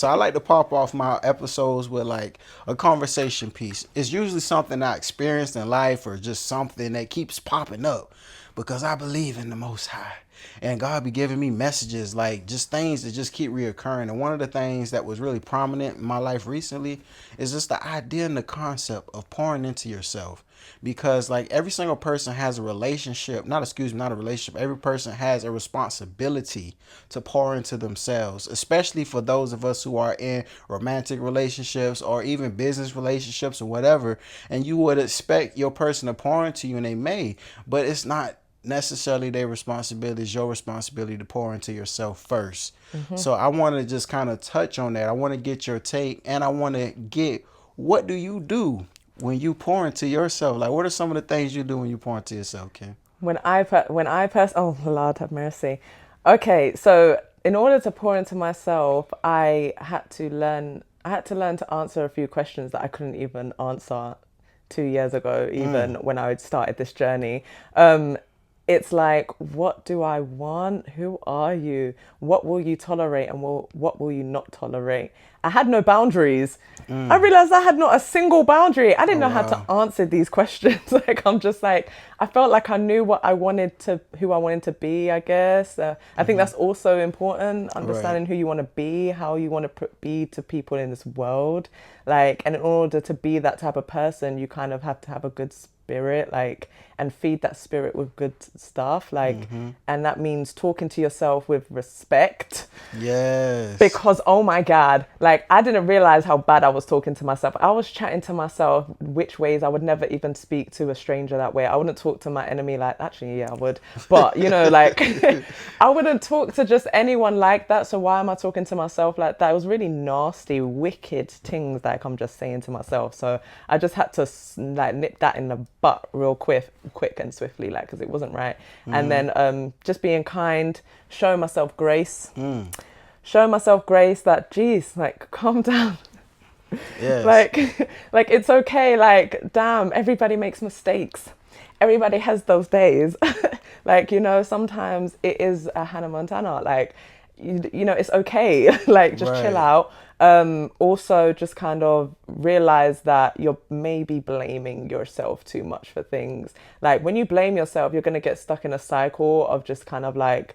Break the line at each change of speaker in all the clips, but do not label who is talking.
So I like to pop off my episodes with like a conversation piece. It's usually something I experienced in life or just something that keeps popping up because I believe in the Most High. And God be giving me messages like just things that just keep reoccurring. And one of the things that was really prominent in my life recently is just the idea and the concept of pouring into yourself. Because like every single person has a relationship, not excuse me, not a relationship. Every person has a responsibility to pour into themselves, especially for those of us who are in romantic relationships or even business relationships or whatever. And you would expect your person to pour into you, and they may, but it's not necessarily their responsibility. It's your responsibility to pour into yourself first.
Hmm.
So I want to just kind of touch on that. I want to get your take, and I want to get, what do you do when you pour into yourself? Like, what are some of the things you do when you pour into yourself, Kim?
Oh Lord have mercy. Okay, so in order to pour into myself, I had to learn to answer a few questions that I couldn't even answer 2 years ago, even
Mm,
when I had started this journey. Um, it's like, what do I want? Who are you? What will you tolerate and what will you not tolerate? I had no boundaries. I
mm.
realized I had not a single boundary. I didn't
Oh
know how to
wow.
answer these questions. Like, I'm just like, I felt like I knew who I wanted to be, I guess. I think
Mm-hmm.
that's also important,
Right.
understanding who you want to be, how you want to be to people in this world. Like, and in order to be that type of person, you kind of have to have a good spirit, like, and feed that spirit with good stuff. Like,
Mm-hmm.
and that means talking to yourself with respect,
Yes.
because oh my god, like I didn't realize how bad I was talking to myself. I was chatting to myself which ways I would never even speak to a stranger that way. I wouldn't talk to my enemy like, actually yeah I would, but you know, like I wouldn't talk to just anyone like that. So why am I talking to myself like that? It was really nasty, wicked things like I'm just saying to myself. So I just had to like nip that in the butt real quick and swiftly, like, because it wasn't right. And
Mm-hmm.
then just being kind, showing myself grace,
Mm.
showing myself grace that, geez, like, calm down.
Yes.
Like, like, it's okay. Like, damn, everybody makes mistakes. Everybody has those days. Like, you know, sometimes it is a Hannah Montana. Like, you know, it's okay. Like, just chill
Right.
out. Also, just kind of realize that you're maybe blaming yourself too much for things. Like, when you blame yourself, you're going to get stuck in a cycle of just kind of like,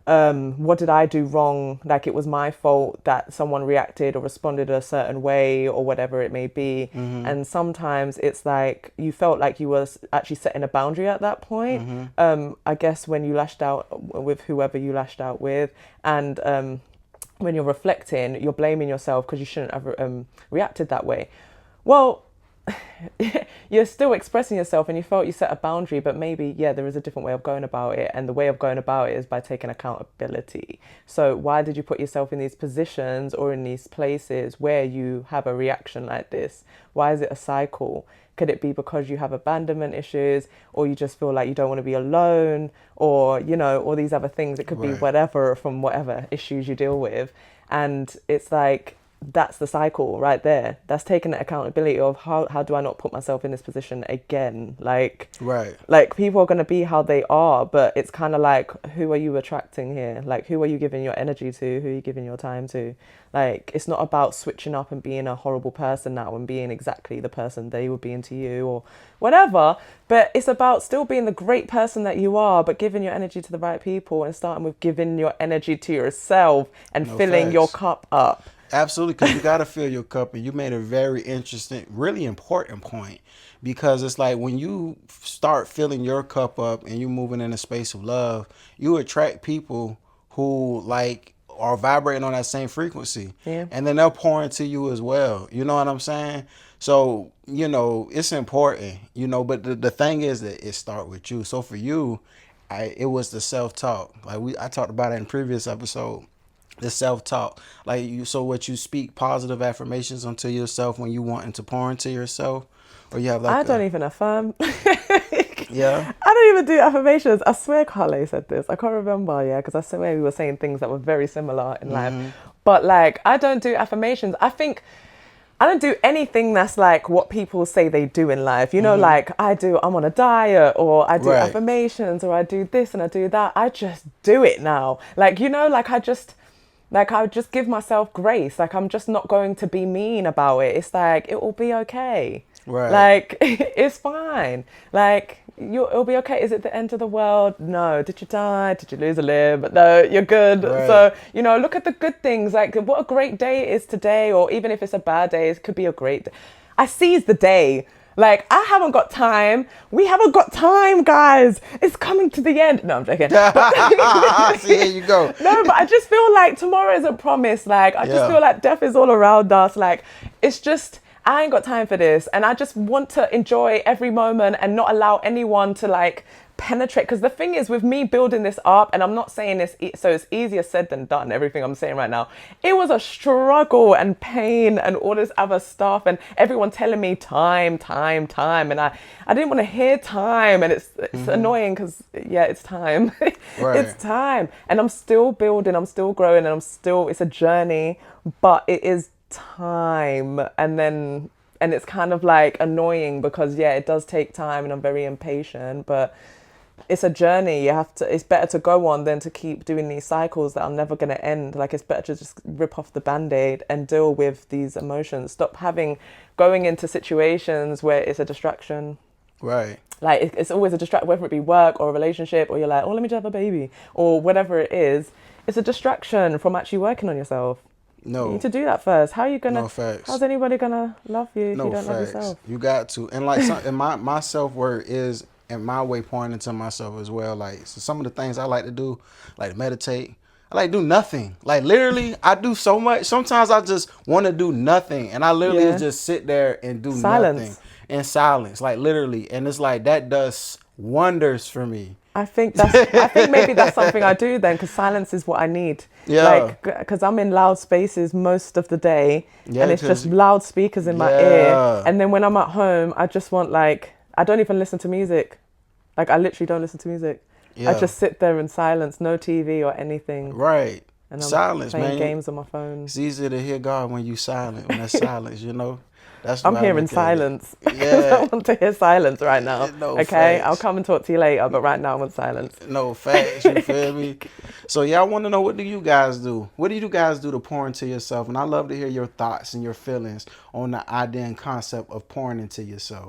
what did I do wrong? Like it was my fault that someone reacted or responded a certain way or whatever it may be.
Mm-hmm.
And sometimes it's like you felt like you were actually setting a boundary at that point.
Mm-hmm.
I guess when you lashed out with whoever you lashed out with, and when you're reflecting, you're blaming yourself because you shouldn't have reacted that way. Well, you're still expressing yourself and you felt you set a boundary, but maybe, yeah, there is a different way of going about it. And the way of going about it is by taking accountability. So, why did you put yourself in these positions or in these places where you have a reaction like this? Why is it a cycle? Could it be because you have abandonment issues, or you just feel like you don't want to be alone, or, you know, all these other things? It could be
Right.
whatever from whatever issues you deal with. And it's like, that's the cycle right there. That's taking the accountability of how do I not put myself in this position again?
Right.
Like people are going to be how they are, but it's kind of like, who are you attracting here? Like, who are you giving your energy to? Who are you giving your time to? Like, it's not about switching up and being a horrible person now and being exactly the person they were being to you or whatever, but it's about still being the great person that you are, but giving your energy to the right people and starting with giving your energy to yourself and
No
filling your
facts.
cup up.
Absolutely, because you got to fill your cup, and you made a very interesting, really important point. Because it's like when you start filling your cup up and you moving in a space of love, you attract people who like are vibrating on that same frequency,
Yeah.
and then they'll pour into you as well. You know what I'm saying? So it's important. But the thing is that it start with you. So for you, it was the self talk. Like I talked about it in previous episode, the self-talk. Like so what you speak positive affirmations onto yourself when you wanting to pour into yourself, or you have
I
like
don't
a,
even affirm.
yeah.
I don't even do affirmations. I swear Carly said this. I can't remember, yeah, because I swear we were saying things that were very similar in life.
Mm-hmm.
But like, I don't do affirmations. I think I don't do anything that's like what people say they do in life. You know,
Mm-hmm.
like I'm on a diet, or I do
Right.
affirmations, or I do this and I do that. I just do it now. Like, you know, like I just, Like, I would just give myself grace. Like, I'm just not going to be mean about it. It's like, it will be okay.
Right.
Like, it's fine. Like, it'll be okay. Is it the end of the world? No. Did you die? Did you lose a limb? No, you're good.
Right.
So, look at the good things. Like, what a great day it is today. Or even if it's a bad day, it could be a great day. I seize the day. Like, I haven't got time. We haven't got time, guys. It's coming to the end. No, I'm joking.
See, here you go.
No, but I just feel like tomorrow isn't promised. Like, I just feel like death is all around us. Like, it's just, I ain't got time for this. And I just want to enjoy every moment and not allow anyone to, like, penetrate. Because the thing is, with me building this up, and I'm not saying this so it's easier said than done, everything I'm saying right now, it was a struggle and pain and all this other stuff, and everyone telling me time, and I didn't want to hear time, and it's annoying because it's time.
Right.
It's time, and I'm still building, I'm still growing, and it's a journey, but it is time. And it's kind of like annoying because it does take time, and I'm very impatient, but it's a journey. It's better to go on than to keep doing these cycles that are never going to end. Like, it's better to just rip off the band-aid and deal with these emotions. Stop going into situations where it's a distraction.
Right.
Like, it's always a distraction, whether it be work or a relationship, or you're like, oh, let me just have a baby, or whatever it is. It's a distraction from actually working on yourself.
No.
You need to do that first. How are you gonna?
No facts.
How's anybody gonna love you if
No
you don't love
facts.
yourself?
You got to. And like, and my self-worth is, in my way, pointing to myself as well. Like, so some of the things I like to do, like meditate. I like to do nothing. Like, literally, I do so much. Sometimes I just want to do nothing, and I literally just sit there and do nothing in silence. Like, literally, and it's like that does wonders for me.
I think maybe that's something I do then, because silence is what I need.
Yeah.
Like, because I'm in loud spaces most of the day, and it's just loud speakers in my ear. And then when I'm at home, I just want, like, I don't even listen to music. Like, I literally don't listen to music. I just sit there in silence, no TV or anything.
Right.
And I'm
silence,
playing
man.
games on my phone.
It's easier to hear God when you silent. When there's silence, That's
I'm hearing silence.
Yeah.
I want to hear silence right now.
No
okay,
facts.
I'll come and talk to you later, but right now I want silence.
No facts, you feel me? So I want to know, what do you guys do? What do you guys do to pour into yourself? And I love to hear your thoughts and your feelings on the idea and concept of pouring into yourself.